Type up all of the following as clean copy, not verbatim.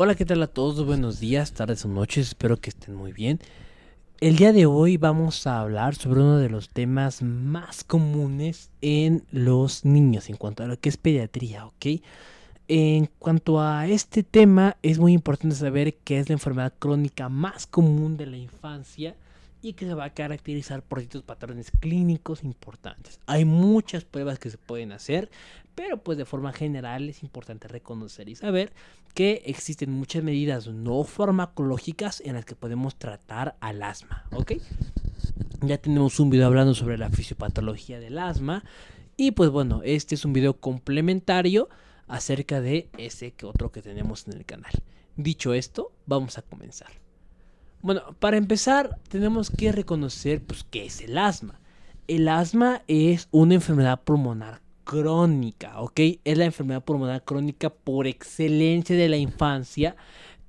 Hola, ¿qué tal a todos? Buenos días, tardes o noches, espero que estén muy bien. El día de hoy vamos a hablar sobre uno de los temas más comunes en los niños en cuanto a lo que es pediatría, ¿ok? En cuanto a este tema, es muy importante saber que es la enfermedad crónica más común de la infancia y que se va a caracterizar por ciertos patrones clínicos importantes. Hay muchas pruebas que se pueden hacer, pero pues de forma general es importante reconocer y saber que existen muchas medidas no farmacológicas en las que podemos tratar al asma, ¿ok? Ya tenemos un video hablando sobre la fisiopatología del asma y pues bueno, este es un video complementario acerca de ese que otro que tenemos en el canal. Dicho esto, vamos a comenzar. Bueno, para empezar tenemos que reconocer pues qué es el asma. El asma es una enfermedad pulmonar crónica, ¿ok? Es la enfermedad pulmonar crónica por excelencia de la infancia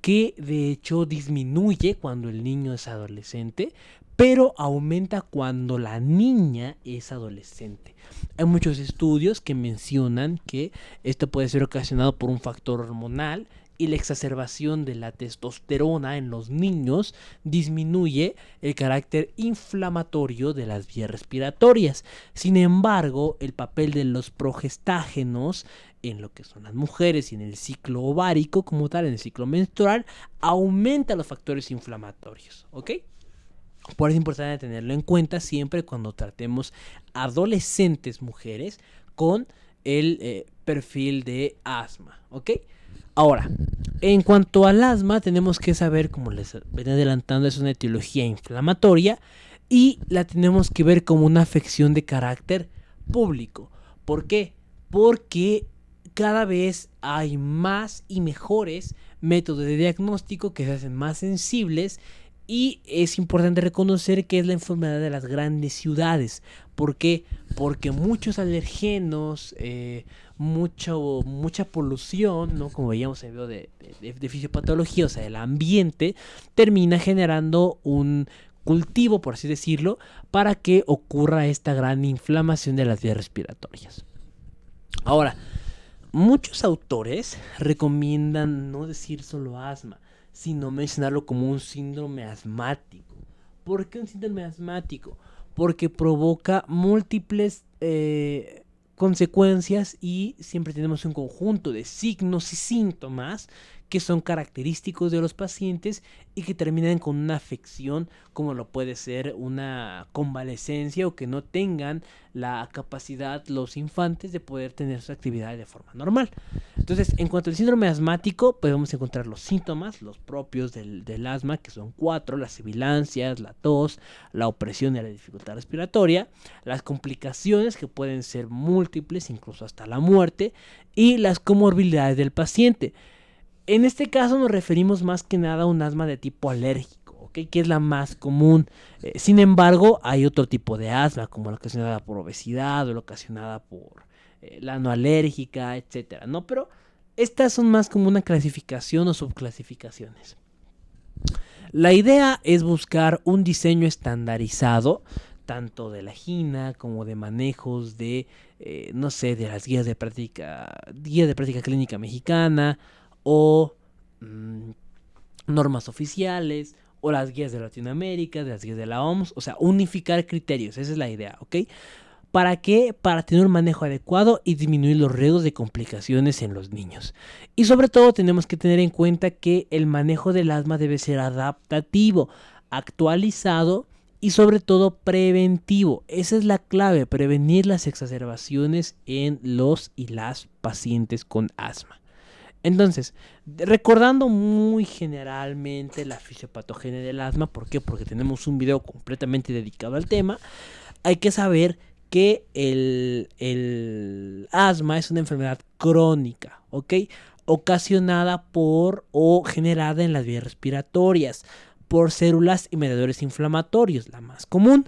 que de hecho disminuye cuando el niño es adolescente, pero aumenta cuando la niña es adolescente. Hay muchos estudios que mencionan que esto puede ser ocasionado por un factor hormonal y la exacerbación de la testosterona en los niños disminuye el carácter inflamatorio de las vías respiratorias. Sin embargo, el papel de los progestágenos en lo que son las mujeres y en el ciclo ovárico como tal, en el ciclo menstrual, aumenta los factores inflamatorios, ¿ok? Por eso es importante tenerlo en cuenta siempre cuando tratemos adolescentes mujeres con el perfil de asma, ¿ok? Ahora, en cuanto al asma, tenemos que saber, como les venía adelantando, es una etiología inflamatoria y la tenemos que ver como una afección de carácter público. ¿Por qué? Porque cada vez hay más y mejores métodos de diagnóstico que se hacen más sensibles y es importante reconocer que es la enfermedad de las grandes ciudades. ¿Por qué? Porque muchos alergenos, mucha polución, ¿no? Como veíamos en el video de fisiopatología, o sea, el ambiente, termina generando un cultivo, por así decirlo, para que ocurra esta gran inflamación de las vías respiratorias. Ahora, muchos autores recomiendan no decir solo asma, sino mencionarlo como un síndrome asmático. ¿Por qué un síndrome asmático? Porque provoca múltiples consecuencias y siempre tenemos un conjunto de signos y síntomas que son característicos de los pacientes y que terminan con una afección como lo puede ser una convalecencia o que no tengan la capacidad los infantes de poder tener su actividad de forma normal. Entonces, en cuanto al síndrome asmático, podemos encontrar los síntomas, los propios del asma, que son 4, las sibilancias, la tos, la opresión y la dificultad respiratoria, las complicaciones que pueden ser múltiples, incluso hasta la muerte, y las comorbilidades del paciente. En este caso nos referimos más que nada a un asma de tipo alérgico, ¿ok? Que es la más común. Sin embargo, hay otro tipo de asma, como la ocasionada por obesidad o la ocasionada por la no alérgica, etcétera, ¿no? Pero estas son más como una clasificación o subclasificaciones. La idea es buscar un diseño estandarizado, tanto de la GINA como de manejos de, no sé, de las guía de práctica clínica mexicana o mmm, normas oficiales o las guías de Latinoamérica, de las guías de la OMS, o sea, unificar criterios, esa es la idea, ¿ok? ¿Para qué? Para tener un manejo adecuado y disminuir los riesgos de complicaciones en los niños. Y sobre todo tenemos que tener en cuenta que el manejo del asma debe ser adaptativo, actualizado y sobre todo preventivo. Esa es la clave, prevenir las exacerbaciones en los y las pacientes con asma. Entonces, recordando muy generalmente la fisiopatogenia del asma, ¿por qué? Porque tenemos un video completamente dedicado al tema, hay que saber que el asma es una enfermedad crónica, ¿ok? Ocasionada por o generada en las vías respiratorias por células y mediadores inflamatorios, la más común.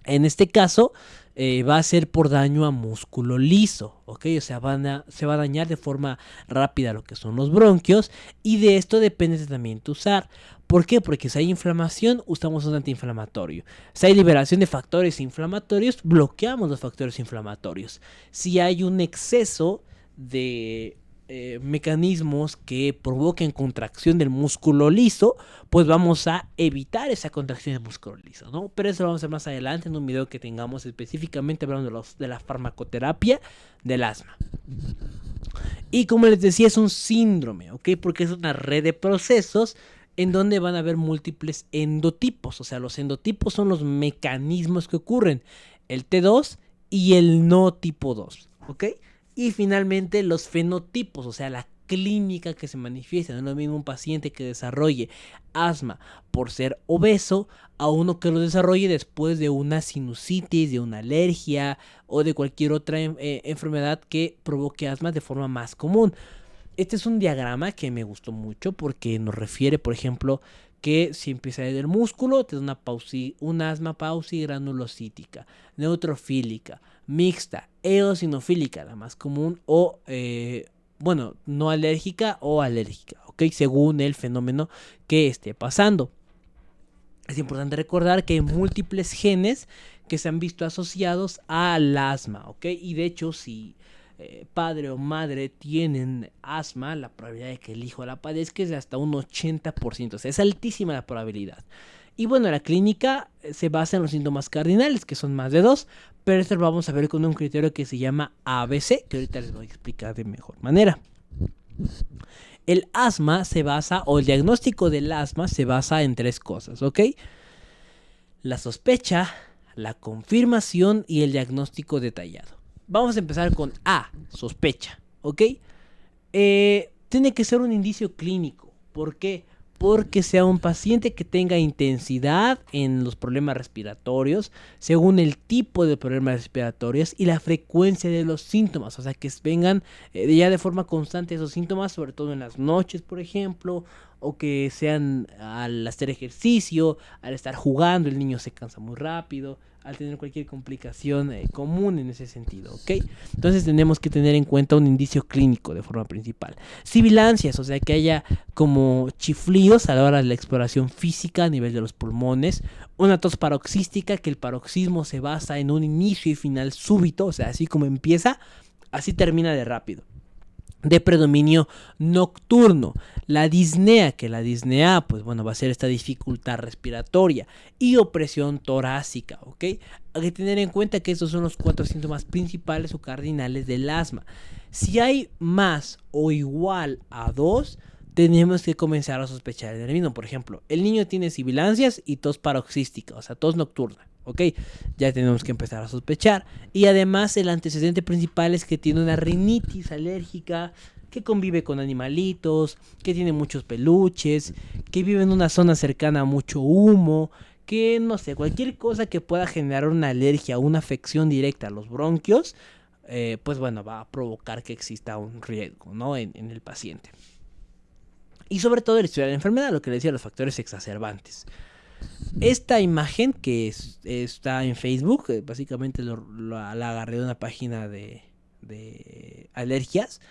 En este caso, va a ser por daño a músculo liso, ¿ok? O sea, se va a dañar de forma rápida lo que son los bronquios y de esto depende el tratamiento usar. ¿Por qué? Porque si hay inflamación, usamos un antiinflamatorio. Si hay liberación de factores inflamatorios, bloqueamos los factores inflamatorios. Si hay un exceso de mecanismos que provoquen contracción del músculo liso, pues vamos a evitar esa contracción del músculo liso, ¿no? Pero eso lo vamos a hacer más adelante en un video que tengamos específicamente hablando de la farmacoterapia del asma. Y como les decía, es un síndrome, ¿ok? Porque es una red de procesos en donde van a haber múltiples endotipos. O sea, los endotipos son los mecanismos que ocurren. El T2 y el no tipo 2, ¿ok? Y finalmente los fenotipos, o sea, la clínica que se manifiesta. No es lo mismo un paciente que desarrolle asma por ser obeso a uno que lo desarrolle después de una sinusitis, de una alergia o de cualquier otra enfermedad que provoque asma de forma más común. Este es un diagrama que me gustó mucho porque nos refiere, por ejemplo, que si empieza desde el músculo, te da una asma pausigranulocítica, neutrofílica, mixta, eosinofílica, la más común, o, no alérgica o alérgica, ¿ok? Según el fenómeno que esté pasando. Es importante recordar que hay múltiples genes que se han visto asociados al asma, ¿ok? Y de hecho, si padre o madre tienen asma, la probabilidad de que el hijo la padezca es de hasta un 80%, o sea, es altísima la probabilidad. Y bueno, la clínica se basa en los síntomas cardinales, que son más de 2, pero esto lo vamos a ver con un criterio que se llama ABC, que ahorita les voy a explicar de mejor manera. El asma se basa, o el diagnóstico del asma se basa en 3 cosas, ¿ok? La sospecha, la confirmación y el diagnóstico detallado. Vamos a empezar con A, sospecha, ¿ok? Tiene que ser un indicio clínico. ¿Por qué? Porque sea un paciente que tenga intensidad en los problemas respiratorios, según el tipo de problemas respiratorios y la frecuencia de los síntomas. O sea, que vengan ya de forma constante esos síntomas, sobre todo en las noches, por ejemplo, o que sean al hacer ejercicio, al estar jugando, el niño se cansa muy rápido, al tener cualquier complicación común en ese sentido, ¿ok? Entonces tenemos que tener en cuenta un indicio clínico de forma principal. Sibilancias, o sea, que haya como chiflidos a la hora de la exploración física a nivel de los pulmones. Una tos paroxística, que el paroxismo se basa en un inicio y final súbito, o sea, así como empieza, así termina de rápido. De predominio nocturno, la disnea, que la disnea, pues bueno, va a ser esta dificultad respiratoria, y opresión torácica, ¿ok? Hay que tener en cuenta que estos son los 4 síntomas principales o cardinales del asma. Si hay más o igual a 2, tenemos que comenzar a sospechar el mismo. Por ejemplo, el niño tiene sibilancias y tos paroxística, o sea, tos nocturna. ¿Ok? Ya tenemos que empezar a sospechar. Y además el antecedente principal es que tiene una rinitis alérgica, que convive con animalitos, que tiene muchos peluches, que vive en una zona cercana a mucho humo, que no sé, cualquier cosa que pueda generar una alergia o una afección directa a los bronquios, pues bueno, va a provocar que exista un riesgo, ¿no? en el paciente. Y sobre todo el historial de la enfermedad, lo que les decía, los factores exacerbantes. Esta imagen que está en Facebook, básicamente la agarré de una página de alergias.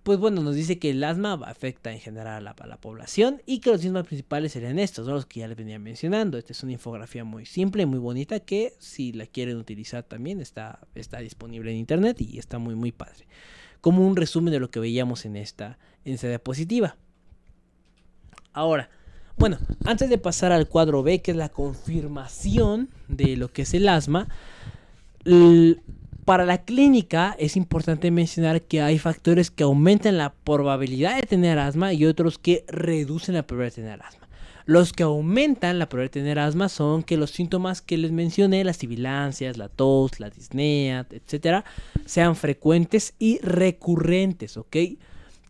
Pues bueno, nos dice que el asma afecta en general a la población y que los síntomas principales serían estos, ¿no? Los que ya les venía mencionando. Esta es una infografía muy simple y muy bonita que si la quieren utilizar también está disponible en internet y está muy muy padre. Como un resumen de lo que veíamos en esta diapositiva. Ahora, bueno, antes de pasar al cuadro B, que es la confirmación de lo que es el asma, para la clínica es importante mencionar que hay factores que aumentan la probabilidad de tener asma y otros que reducen la probabilidad de tener asma. Los que aumentan la probabilidad de tener asma son que los síntomas que les mencioné, las sibilancias, la tos, la disnea, etcétera, sean frecuentes y recurrentes, ¿ok?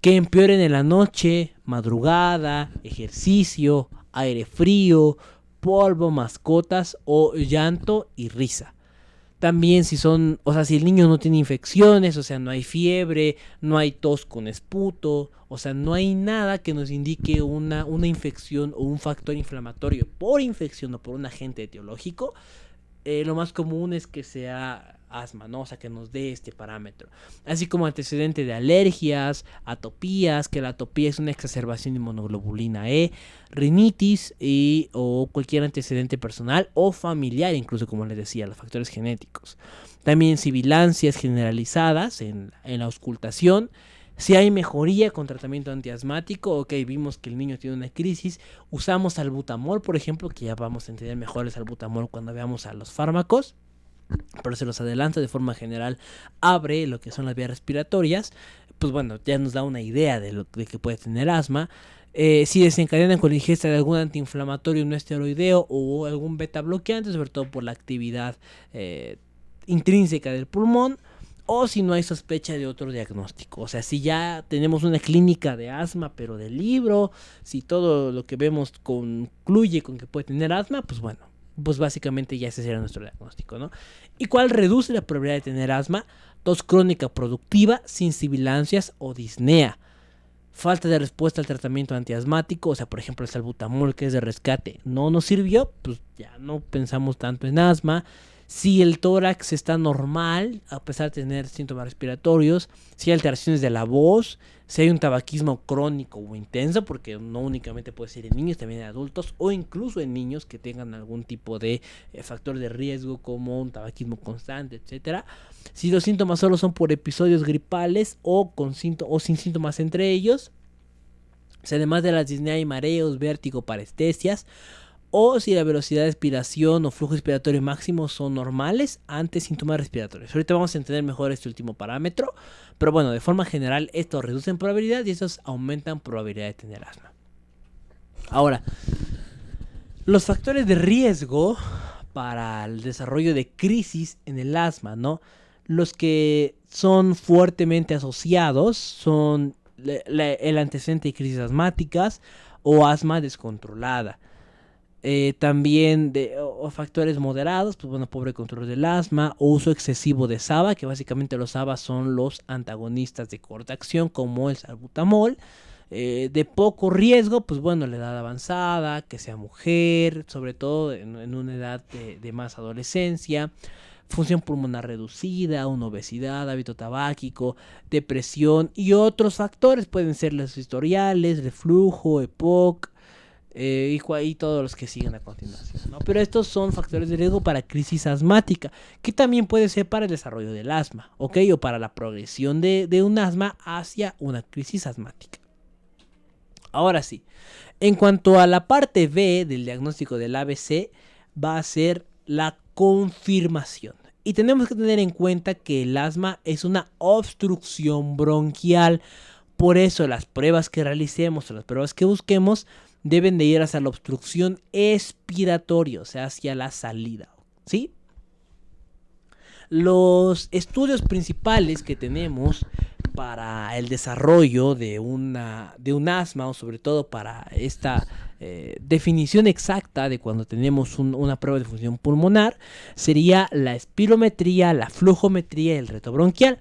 Que empeoren en la noche, madrugada, ejercicio, aire frío, polvo, mascotas o llanto y risa. También si el niño no tiene infecciones, o sea, no hay fiebre, no hay tos con esputo, o sea, no hay nada que nos indique una infección o un factor inflamatorio por infección o por un agente etiológico, lo más común es que sea asma, ¿no? O sea, que nos dé este parámetro. Así como antecedente de alergias, atopías, que la atopía es una exacerbación de inmunoglobulina E, rinitis o cualquier antecedente personal o familiar, incluso como les decía, los factores genéticos. También sibilancias generalizadas en la auscultación, Si hay mejoría con tratamiento antiasmático, ok, vimos que el niño tiene una crisis, usamos salbutamol, por ejemplo, que ya vamos a entender mejor el salbutamol cuando veamos a los fármacos, pero se los adelanta de forma general, abre lo que son las vías respiratorias, pues bueno, ya nos da una idea de que puede tener asma. Si desencadenan con la ingesta de algún antiinflamatorio no esteroideo o algún beta bloqueante, sobre todo por la actividad intrínseca del pulmón, o si no hay sospecha de otro diagnóstico. O sea, si ya tenemos una clínica de asma, pero del libro, si todo lo que vemos concluye con que puede tener asma, pues bueno, pues básicamente ya ese sería nuestro diagnóstico, ¿no? ¿Y cuál reduce la probabilidad de tener asma? Tos crónica productiva, sin sibilancias o disnea. Falta de respuesta al tratamiento antiasmático, o sea, por ejemplo, el salbutamol, que es de rescate, no nos sirvió, pues ya no pensamos tanto en asma. Si el tórax está normal, a pesar de tener síntomas respiratorios, si hay alteraciones de la voz, si hay un tabaquismo crónico o intenso, porque no únicamente puede ser en niños, también en adultos, o incluso en niños que tengan algún tipo de factor de riesgo, como un tabaquismo constante, etcétera. Si los síntomas solo son por episodios gripales o sin síntomas entre ellos, si además de la disnea hay mareos, vértigo, parestesias, o si la velocidad de expiración o flujo respiratorio máximo son normales ante síntomas respiratorios. Ahorita vamos a entender mejor este último parámetro, pero bueno, de forma general estos reducen probabilidad y estos aumentan probabilidad de tener asma. Ahora, los factores de riesgo para el desarrollo de crisis en el asma, ¿no? Los que son fuertemente asociados son el antecedente de crisis asmáticas o asma descontrolada. También o factores moderados, pues bueno, pobre control del asma, o uso excesivo de SABA, que básicamente los SABA son los antagonistas de corta acción, como el salbutamol. De poco riesgo, pues bueno, la edad avanzada, que sea mujer, sobre todo en una edad de más adolescencia, función pulmonar reducida, una obesidad, hábito tabáquico, depresión y otros factores, pueden ser los historiales, reflujo, EPOC, y todos los que siguen a continuación, ¿no? Pero estos son factores de riesgo para crisis asmática, que también puede ser para el desarrollo del asma, ¿ok? O para la progresión de un asma hacia una crisis asmática. Ahora sí, en cuanto a la parte B del diagnóstico del ABC, va a ser la confirmación. Y tenemos que tener en cuenta que el asma es una obstrucción bronquial. Por eso las pruebas que realicemos o las pruebas que busquemos deben de ir hacia la obstrucción expiratoria, o sea, hacia la salida, ¿sí? Los estudios principales que tenemos para el desarrollo de un asma, o sobre todo para esta definición exacta de cuando tenemos una prueba de función pulmonar, sería la espirometría, la flujometría y el reto bronquial.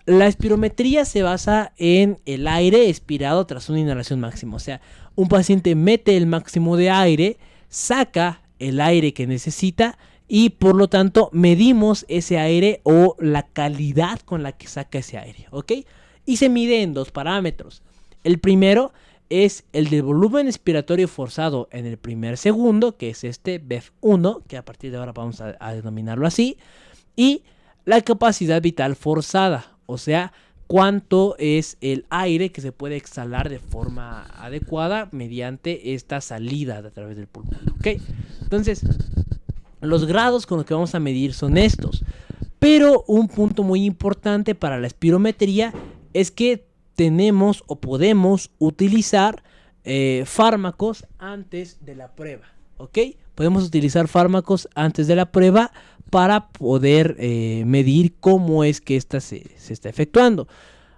La espirometría se basa en el aire expirado tras una inhalación máxima. O sea, un paciente mete el máximo de aire, saca el aire que necesita y por lo tanto medimos ese aire o la calidad con la que saca ese aire, ¿ok? Y se mide en dos parámetros. El primero es el del volumen expiratorio forzado en el primer segundo, que es este BEF1, que a partir de ahora vamos a denominarlo así, y la capacidad vital forzada, o sea, cuánto es el aire que se puede exhalar de forma adecuada mediante esta salida a través del pulmón, ¿ok? Entonces, los grados con los que vamos a medir son estos, pero un punto muy importante para la espirometría es que tenemos o podemos utilizar fármacos antes de la prueba, ¿ok? Podemos utilizar fármacos antes de la prueba para poder medir cómo es que esta se está efectuando.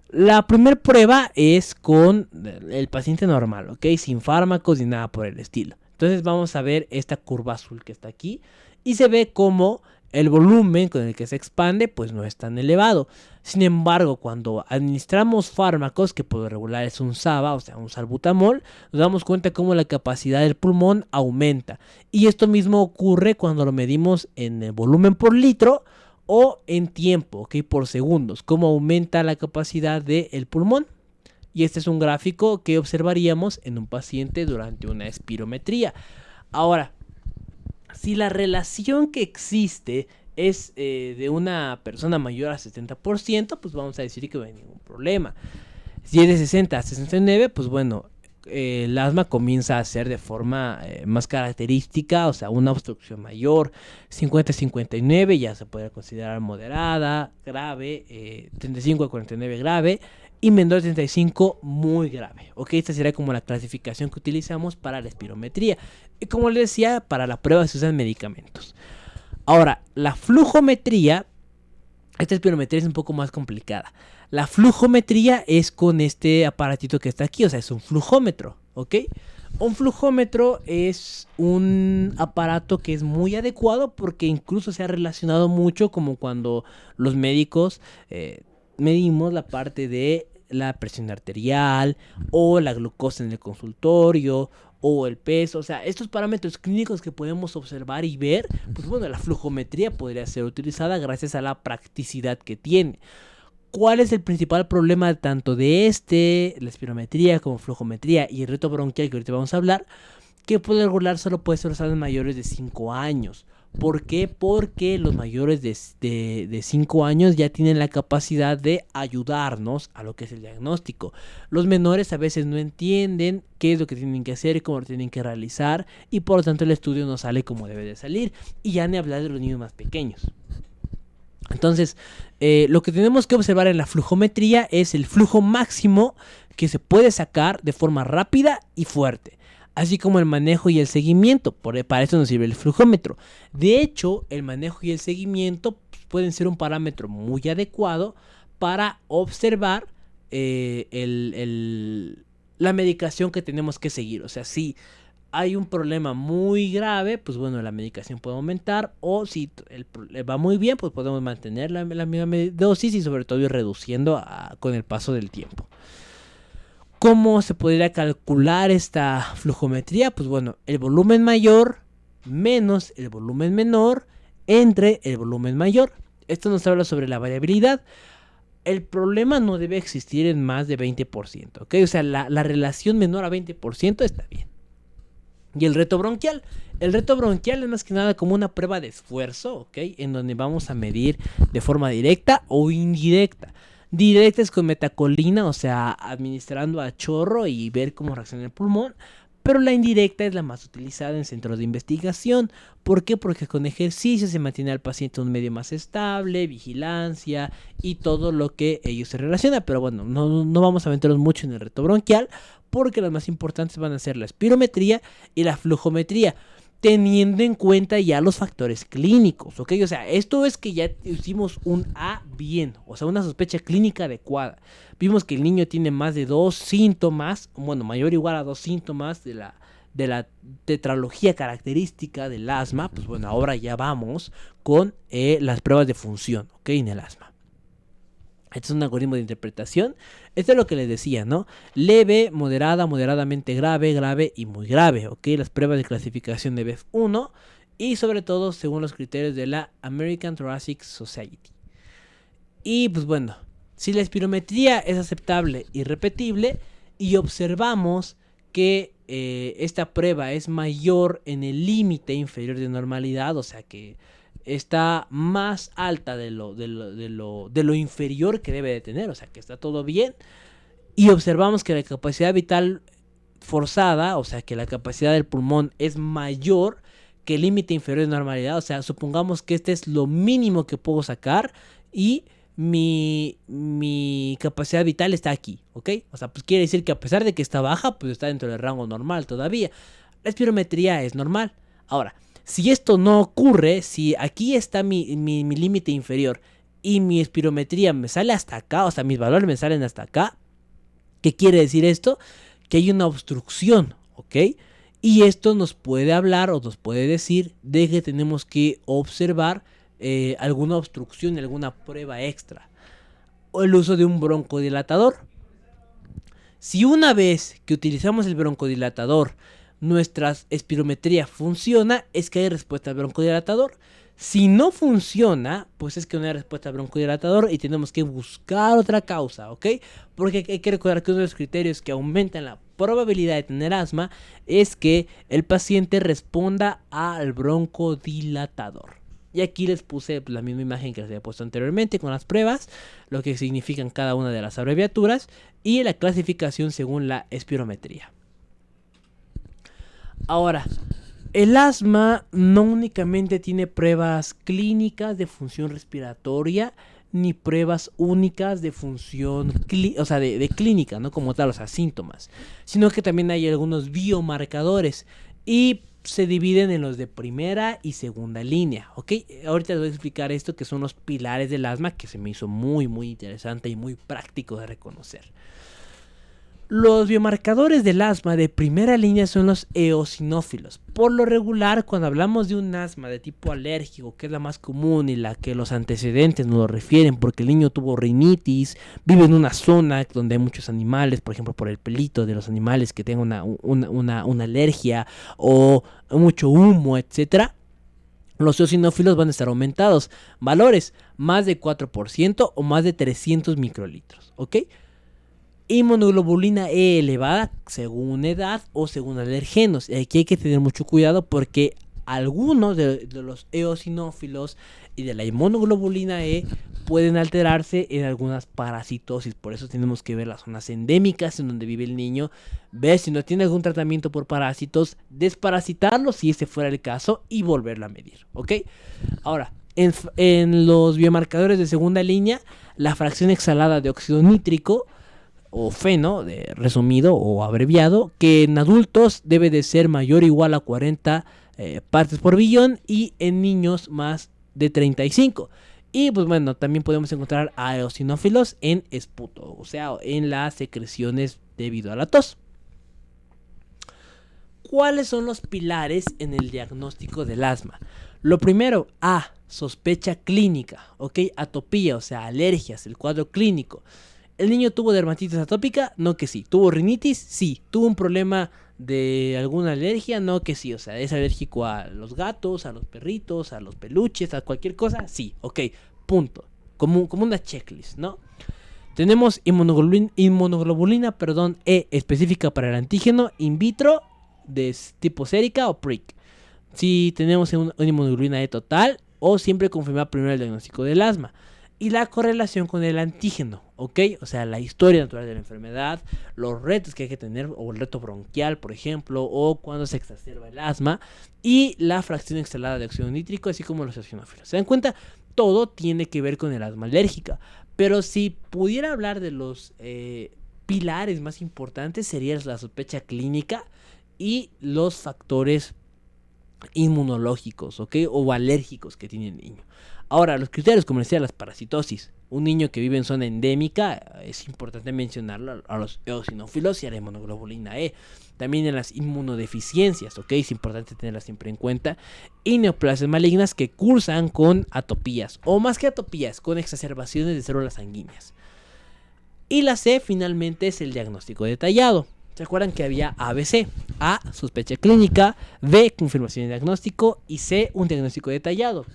La primera prueba es con el paciente normal, ¿ok? Sin fármacos ni nada por el estilo. Entonces vamos a ver esta curva azul que está aquí y se ve como el volumen con el que se expande pues no es tan elevado. Sin embargo, cuando administramos fármacos, que por lo regular es un SABA, o sea, un salbutamol, nos damos cuenta cómo la capacidad del pulmón aumenta. Y esto mismo ocurre cuando lo medimos en el volumen por litro o en tiempo, ¿ok? Por segundos, cómo aumenta la capacidad del pulmón. Y este es un gráfico que observaríamos en un paciente durante una espirometría. Ahora, si la relación que existe es de una persona mayor a 70%, pues vamos a decir que no hay ningún problema. Si es de 60 a 69, pues bueno, el asma comienza a ser de forma más característica, o sea, una obstrucción mayor. 50 a 59 ya se puede considerar moderada, grave, 35 a 49 grave, y menor de 35 muy grave. Ok, esta sería como la clasificación que utilizamos para la espirometría. Y como les decía, para la prueba se usan medicamentos. Ahora, la flujometría, esta espirometría es un poco más complicada. La flujometría es con este aparatito que está aquí, o sea, es un flujómetro, ¿ok? Un flujómetro es un aparato que es muy adecuado porque incluso se ha relacionado mucho como cuando los médicos medimos la parte de la presión arterial o la glucosa en el consultorio o el peso, o sea, estos parámetros clínicos que podemos observar y ver, pues bueno, la flujometría podría ser utilizada gracias a la practicidad que tiene. ¿Cuál es el principal problema tanto de la espirometría como flujometría y el reto bronquial que ahorita vamos a hablar? Que por lo regular solo puede ser usado en mayores de 5 años. ¿Por qué? Porque los mayores de 5 años ya tienen la capacidad de ayudarnos a lo que es el diagnóstico. Los menores a veces no entienden qué es lo que tienen que hacer y cómo lo tienen que realizar, y por lo tanto el estudio no sale como debe de salir. Y ya ni hablar de los niños más pequeños. Entonces, lo que tenemos que observar en la flujometría es el flujo máximo que se puede sacar de forma rápida y fuerte, así como el manejo y el seguimiento. Para eso nos sirve el flujómetro. De hecho, el manejo y el seguimiento pueden ser un parámetro muy adecuado para observar la medicación que tenemos que seguir. O sea, si hay un problema muy grave, pues bueno, la medicación puede aumentar, o si va muy bien, pues podemos mantener la misma dosis y sobre todo ir reduciendo con el paso del tiempo. ¿Cómo se podría calcular esta flujometría? Pues bueno, el volumen mayor menos el volumen menor entre el volumen mayor. Esto nos habla sobre la variabilidad. El problema no debe existir en más de 20%, ¿ok? O sea, la relación menor a 20% está bien. Y el reto bronquial. El reto bronquial es más que nada como una prueba de esfuerzo, ¿ok? En donde vamos a medir de forma directa o indirecta. Directa es con metacolina, o sea, administrando a chorro y ver cómo reacciona el pulmón. Pero la indirecta es la más utilizada en centros de investigación. ¿Por qué? Porque con ejercicio se mantiene al paciente en un medio más estable, vigilancia y todo lo que ello se relaciona. Pero bueno, no vamos a meternos mucho en el reto bronquial, porque las más importantes van a ser la espirometría y la flujometría, teniendo en cuenta ya los factores clínicos, ¿ok? O sea, esto es que ya hicimos un A bien, o sea, una sospecha clínica adecuada. Vimos que el niño tiene más de 2 síntomas, bueno, mayor o igual a 2 síntomas de la tetralogía característica del asma. Pues bueno, ahora ya vamos con las pruebas de función, ¿ok? En el asma. Este es un algoritmo de interpretación. Esto es lo que les decía, ¿no? Leve, moderada, moderadamente grave, grave y muy grave, ¿ok? Las pruebas de clasificación de BEF1 y sobre todo según los criterios de la American Thoracic Society. Y pues bueno, si la espirometría es aceptable y repetible y observamos que esta prueba es mayor en el límite inferior de normalidad, o sea que está más alta de lo inferior que debe de tener, o sea que está todo bien, y observamos que la capacidad vital forzada, o sea que la capacidad del pulmón es mayor que el límite inferior de normalidad, o sea, supongamos que este es lo mínimo que puedo sacar y mi capacidad vital está aquí, ¿ok? O sea, pues quiere decir que a pesar de que está baja, pues está dentro del rango normal todavía. La espirometría es normal. Ahora, si esto no ocurre, si aquí está mi límite inferior y mi espirometría me sale hasta acá, o sea, mis valores me salen hasta acá, ¿qué quiere decir esto? Que hay una obstrucción, ¿ok? Y esto nos puede hablar o nos puede decir de que tenemos que observar alguna obstrucción, alguna prueba extra. O el uso de un broncodilatador. Si una vez que utilizamos el broncodilatador nuestra espirometría funciona, es que hay respuesta al broncodilatador. Si no funciona, pues es que no hay respuesta al broncodilatador y tenemos que buscar otra causa, ¿ok? Porque hay que recordar que uno de los criterios que aumentan la probabilidad de tener asma es que el paciente responda al broncodilatador. Y aquí les puse la misma imagen que les había puesto anteriormente con las pruebas, lo que significan cada una de las abreviaturas y la clasificación según la espirometría. Ahora, el asma no únicamente tiene pruebas clínicas de función respiratoria, ni pruebas únicas de función, o sea, de clínica, ¿no? Como tal, o sea, síntomas, sino que también hay algunos biomarcadores y se dividen en los de primera y segunda línea, ¿ok? Ahorita les voy a explicar esto, que son los pilares del asma, que se me hizo muy, muy interesante y muy práctico de reconocer. Los biomarcadores del asma de primera línea son los eosinófilos. Por lo regular, cuando hablamos de un asma de tipo alérgico, que es la más común y la que los antecedentes nos lo refieren, porque el niño tuvo rinitis, vive en una zona donde hay muchos animales, por ejemplo, por el pelito de los animales que tengan una alergia o mucho humo, etcétera. Los eosinófilos van a estar aumentados. Valores más de 4% o más de 300 microlitros, ¿ok? Inmunoglobulina E elevada según edad o según alergenos. Aquí hay que tener mucho cuidado porque algunos de los eosinófilos y de la inmunoglobulina E pueden alterarse en algunas parasitosis. Por eso tenemos que ver las zonas endémicas en donde vive el niño, ver si no tiene algún tratamiento por parásitos, desparasitarlo si ese fuera el caso y volverlo a medir, ¿ok? Ahora, en los biomarcadores de segunda línea, la fracción exhalada de óxido nítrico o FeNO, resumido o abreviado, que en adultos debe de ser mayor o igual a 40 partes por billón y en niños más de 35. Y pues bueno, también podemos encontrar a eosinófilos en esputo, o sea, en las secreciones debido a la tos. ¿Cuáles son los pilares en el diagnóstico del asma? Lo primero, sospecha clínica, ¿ok? Atopía, o sea, alergias, el cuadro clínico. ¿El niño tuvo dermatitis atópica? No, que sí. ¿Tuvo rinitis? Sí. ¿Tuvo un problema de alguna alergia? No, que sí. O sea, ¿es alérgico a los gatos, a los perritos, a los peluches, a cualquier cosa? Sí. Ok, punto. Como una checklist, ¿no? Tenemos inmunoglobulina E específica para el antígeno in vitro de tipo sérica o PRIC. Si tenemos una inmunoglobulina E total o siempre confirmar primero el diagnóstico del asma. Y la correlación con el antígeno, ¿ok? O sea, la historia natural de la enfermedad, los retos que hay que tener, o el reto bronquial, por ejemplo, o cuando se exacerba el asma, y la fracción exhalada de óxido nítrico, así como los eosinófilos. ¿Se dan cuenta? Todo tiene que ver con el asma alérgica. Pero si pudiera hablar de los pilares más importantes, sería la sospecha clínica y los factores inmunológicos, ¿ok? O alérgicos que tiene el niño. Ahora, los criterios, como decía, las parasitosis. Un niño que vive en zona endémica, es importante mencionarlo a los eosinófilos y a la inmunoglobulina E. También en las inmunodeficiencias, ¿ok? Es importante tenerlas siempre en cuenta. Y neoplasias malignas que cursan con atopías, o más que atopías, con exacerbaciones de células sanguíneas. Y la C, finalmente, es el diagnóstico detallado. ¿Se acuerdan que había ABC? A, sospecha clínica, B, confirmación y diagnóstico, y C, un diagnóstico detallado.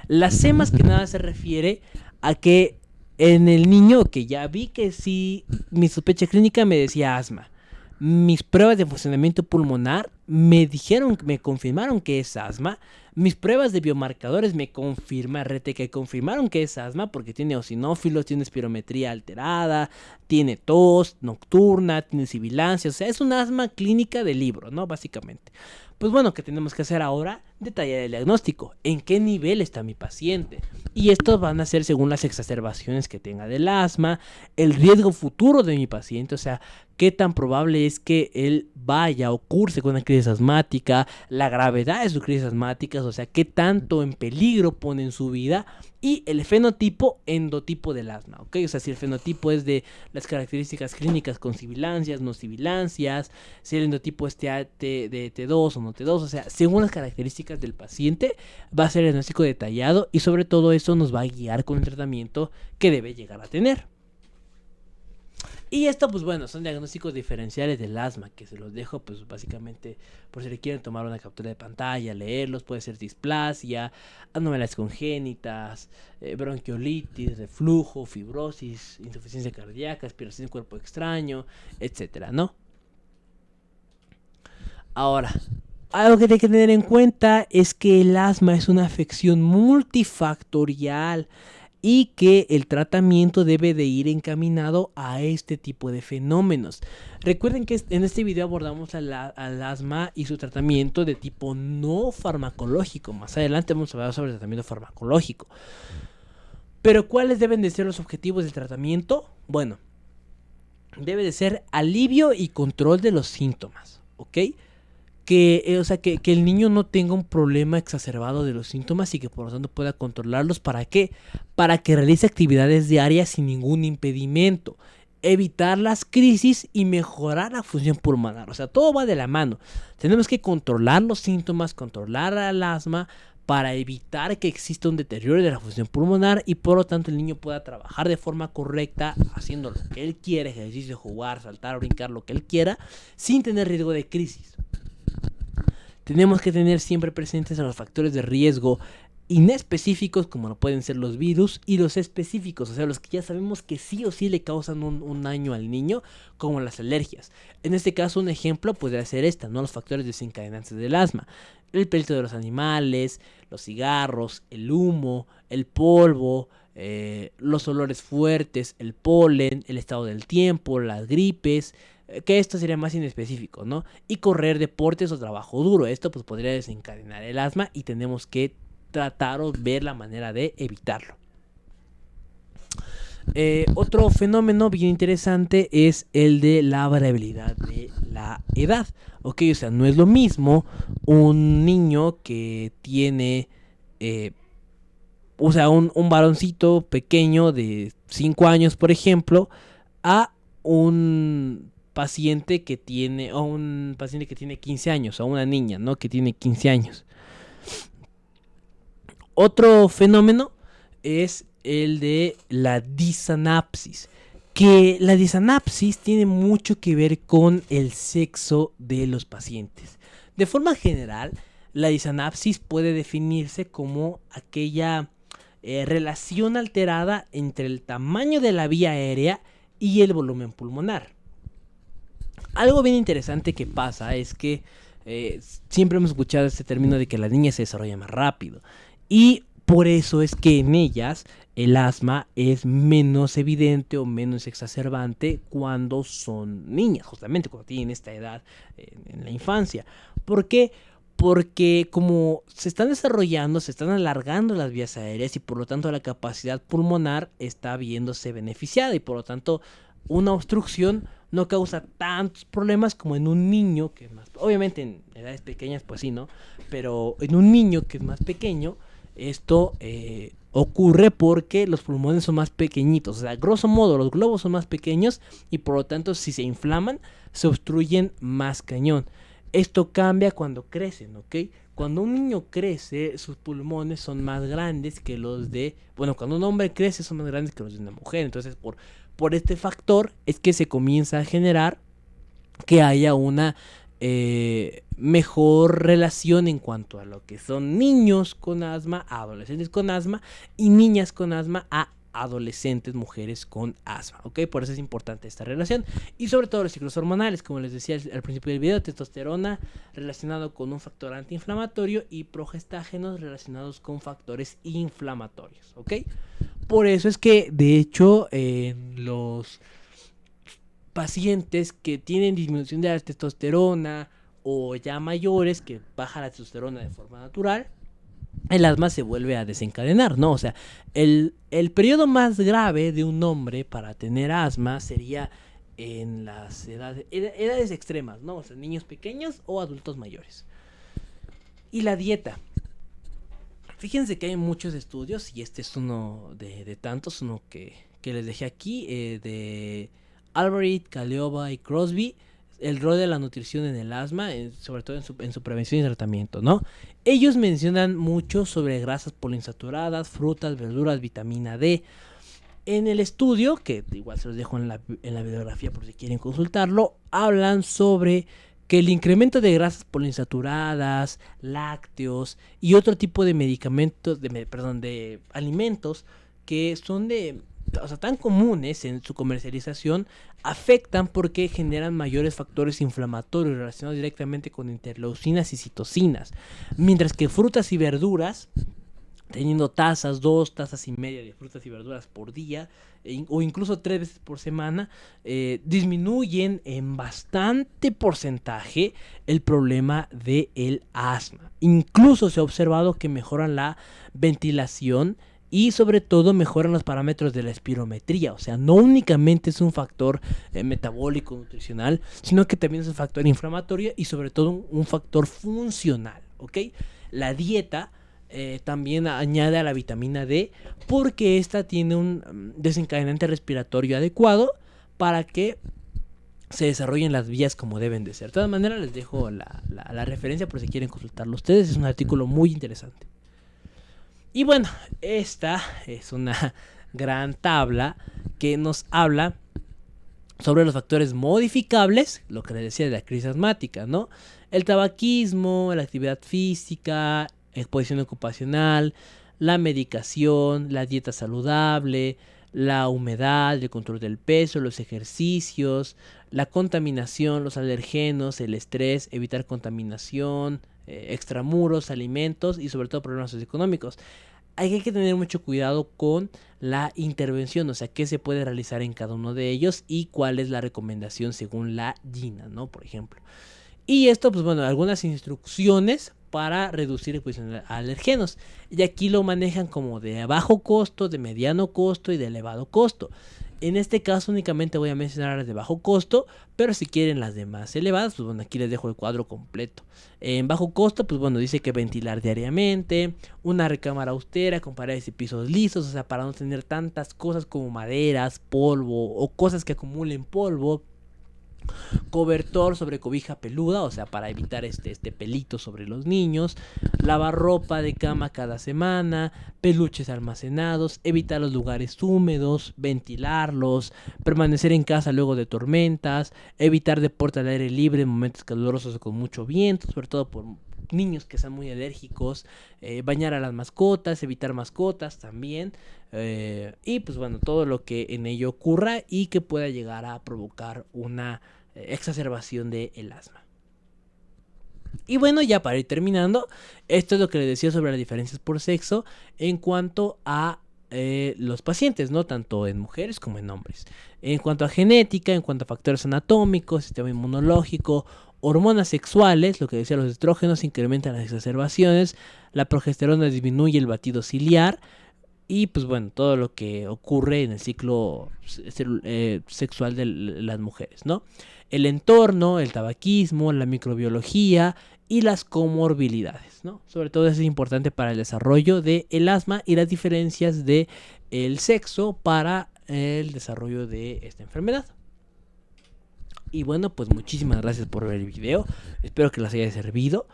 La C más que nada se refiere a que en el niño, que ya vi que sí, mi sospecha clínica me decía asma. Mis pruebas de funcionamiento pulmonar me confirmaron que es asma. Mis pruebas de biomarcadores me confirmaron que es asma porque tiene eosinófilos, tiene espirometría alterada, tiene tos nocturna, tiene sibilancia. O sea, es un asma clínica de libro, ¿no? Básicamente. Pues bueno, ¿qué tenemos que hacer ahora? Detallar el diagnóstico. ¿En qué nivel está mi paciente? Y estos van a ser según las exacerbaciones que tenga del asma, el riesgo futuro de mi paciente, o sea, qué tan probable es que él vaya o curse con una crisis asmática, la gravedad de sus crisis asmáticas, o sea, qué tanto en peligro pone en su vida, y el fenotipo endotipo del asma, ¿ok? O sea, si el fenotipo es de las características clínicas con sibilancias, no sibilancias, si el endotipo es de T2 o no T2, o sea, según las características del paciente, va a ser el diagnóstico detallado y sobre todo eso nos va a guiar con el tratamiento que debe llegar a tener. Y esto, pues bueno, son diagnósticos diferenciales del asma, que se los dejo, pues básicamente, por si le quieren tomar una captura de pantalla, leerlos. Puede ser displasia, anomalías congénitas, bronquiolitis, reflujo, fibrosis, insuficiencia cardíaca, aspiración de cuerpo extraño, etcétera, ¿no? Ahora, Algo que hay que tener en cuenta es que el asma es una afección multifactorial y que el tratamiento debe de ir encaminado a este tipo de fenómenos. Recuerden que en este video abordamos al asma y su tratamiento de tipo no farmacológico. Más adelante vamos a hablar sobre el tratamiento farmacológico. Pero ¿cuáles deben de ser los objetivos del tratamiento? Bueno, debe de ser alivio y control de los síntomas, ¿ok? Que el niño no tenga un problema exacerbado de los síntomas y que por lo tanto pueda controlarlos. ¿Para qué? Para que realice actividades diarias sin ningún impedimento, evitar las crisis y mejorar la función pulmonar. O sea, todo va de la mano. Tenemos que controlar los síntomas, controlar el asma para evitar que exista un deterioro de la función pulmonar y por lo tanto el niño pueda trabajar de forma correcta, haciendo lo que él quiera, ejercicio, jugar, saltar, brincar, lo que él quiera, sin tener riesgo de crisis. Tenemos que tener siempre presentes a los factores de riesgo inespecíficos, como lo pueden ser los virus, y los específicos, o sea, los que ya sabemos que sí o sí le causan un daño al niño, como las alergias. En este caso, un ejemplo podría ser esta, ¿no? Los factores desencadenantes del asma: el pelito de los animales, los cigarros, el humo, el polvo, los olores fuertes, el polen, el estado del tiempo, las gripes, que esto sería más inespecífico, ¿no? Y correr deportes o trabajo duro. Esto pues podría desencadenar el asma y tenemos que tratar o ver la manera de evitarlo. Otro fenómeno bien interesante es el de la variabilidad de la edad. Ok, o sea, no es lo mismo un niño que tiene, un varoncito pequeño de 5 años, por ejemplo, a un paciente que tiene, o un paciente que tiene 15 años, o una niña, ¿no? Que tiene 15 años. Otro fenómeno es el de la disanapsis, que la disanapsis tiene mucho que ver con el sexo de los pacientes. De forma general, la disanapsis puede definirse como aquella relación alterada entre el tamaño de la vía aérea y el volumen pulmonar. Algo bien interesante que pasa es que siempre hemos escuchado este término de que la niña se desarrolla más rápido. Y por eso es que en ellas el asma es menos evidente o menos exacerbante cuando son niñas, justamente cuando tienen esta edad en la infancia. ¿Por qué? Porque como se están desarrollando, se están alargando las vías aéreas y por lo tanto la capacidad pulmonar está viéndose beneficiada y por lo tanto una obstrucción no causa tantos problemas como en un niño que es más, obviamente en edades pequeñas pues sí, ¿no? Pero en un niño que es más pequeño, esto ocurre porque los pulmones son más pequeñitos, o sea, grosso modo los globos son más pequeños y por lo tanto si se inflaman se obstruyen más cañón. Esto cambia cuando crecen, ¿ok? Cuando un niño crece, sus pulmones son más grandes que los de... Bueno, cuando un hombre crece son más grandes que los de una mujer. Entonces, por este factor es que se comienza a generar que haya una mejor relación en cuanto a lo que son niños con asma, adolescentes con asma y niñas con asma a adolescentes mujeres con asma, ¿ok? Por eso es importante esta relación y sobre todo los ciclos hormonales, como les decía al principio del video, testosterona relacionado con un factor antiinflamatorio y progestágenos relacionados con factores inflamatorios, ¿ok? Por eso es que de hecho los pacientes que tienen disminución de la testosterona o ya mayores que baja la testosterona de forma natural, el asma se vuelve a desencadenar, ¿no? O sea, el periodo más grave de un hombre para tener asma sería en las edades extremas, ¿no? O sea, niños pequeños o adultos mayores. Y la dieta. Fíjense que hay muchos estudios, y este es uno de tantos, uno que les dejé aquí, de Albright, Kaleova y Crosby, el rol de la nutrición en el asma, sobre todo en su prevención y tratamiento, ¿no? Ellos mencionan mucho sobre grasas poliinsaturadas, frutas, verduras, vitamina D. En el estudio, que igual se los dejo en la bibliografía por si quieren consultarlo, hablan sobre que el incremento de grasas poliinsaturadas, lácteos y otro tipo de medicamentos, de alimentos que son de o sea, tan comunes en su comercialización, afectan porque generan mayores factores inflamatorios relacionados directamente con interleucinas y citocinas, mientras que frutas y verduras, teniendo tazas, 2,5 tazas de frutas y verduras por día, o incluso 3 veces por semana, disminuyen en bastante porcentaje el problema del asma. Incluso se ha observado que mejoran la ventilación y sobre todo mejoran los parámetros de la espirometría. O sea, no únicamente es un factor metabólico, nutricional, sino que también es un factor inflamatorio y sobre todo un factor funcional, ¿ok? La dieta también añade a la vitamina D porque esta tiene un desencadenante respiratorio adecuado para que se desarrollen las vías como deben de ser. De todas maneras les dejo la referencia por si quieren consultarlo ustedes. Es un artículo muy interesante. Y bueno, esta es una gran tabla que nos habla sobre los factores modificables, lo que les decía de la crisis asmática, ¿no? El tabaquismo, la actividad física, exposición ocupacional, la medicación, la dieta saludable, la humedad, el control del peso, los ejercicios, la contaminación, los alergenos, el estrés, evitar contaminación, extramuros, alimentos y sobre todo problemas socioeconómicos. Hay que tener mucho cuidado con la intervención, o sea, qué se puede realizar en cada uno de ellos y cuál es la recomendación según la GINA, ¿no? Por ejemplo. Y esto, pues bueno, algunas instrucciones para reducir exposición a alergenos. Y aquí lo manejan como de bajo costo, de mediano costo y de elevado costo. En este caso únicamente voy a mencionar las de bajo costo, pero si quieren las de más elevadas, pues bueno, aquí les dejo el cuadro completo. En bajo costo, pues bueno, dice que ventilar diariamente, una recámara austera con paredes y pisos lisos, o sea, para no tener tantas cosas como maderas, polvo o cosas que acumulen polvo. Cobertor sobre cobija peluda, o sea, para evitar este pelito sobre los niños, lavar ropa de cama cada semana, peluches almacenados, evitar los lugares húmedos, ventilarlos, permanecer en casa luego de tormentas, evitar deporte al aire libre en momentos calurosos o con mucho viento, sobre todo por niños que sean muy alérgicos, bañar a las mascotas, evitar mascotas también, y pues bueno, todo lo que en ello ocurra y que pueda llegar a provocar una exacerbación del asma. Y bueno, ya para ir terminando, esto es lo que les decía sobre las diferencias por sexo en cuanto a los pacientes, ¿no? Tanto en mujeres como en hombres. En cuanto a genética, en cuanto a factores anatómicos, sistema inmunológico, hormonas sexuales, lo que decía, los estrógenos incrementan las exacerbaciones, la progesterona disminuye el batido ciliar y pues bueno, todo lo que ocurre en el ciclo sexual de las mujeres, ¿no? El entorno, el tabaquismo, la microbiología y las comorbilidades, ¿no? Sobre todo eso es importante para el desarrollo del asma y las diferencias de el sexo para el desarrollo de esta enfermedad. Y bueno, pues muchísimas gracias por ver el video. Espero que les haya servido,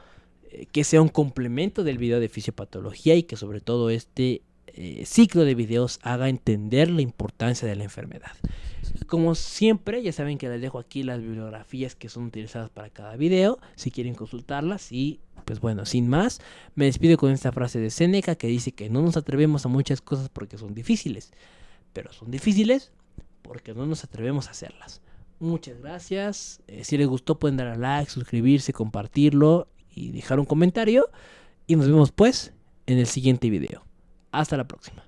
que sea un complemento del video de fisiopatología y que sobre todo este ciclo de videos haga entender la importancia de la enfermedad. Como siempre, ya saben que les dejo aquí las bibliografías que son utilizadas para cada video, si quieren consultarlas. Y pues bueno, sin más, me despido con esta frase de Séneca que dice que no nos atrevemos a muchas cosas porque son difíciles, pero son difíciles porque no nos atrevemos a hacerlas. Muchas gracias, si les gustó pueden dar a like, suscribirse, compartirlo y dejar un comentario. Y nos vemos pues en el siguiente video. Hasta la próxima.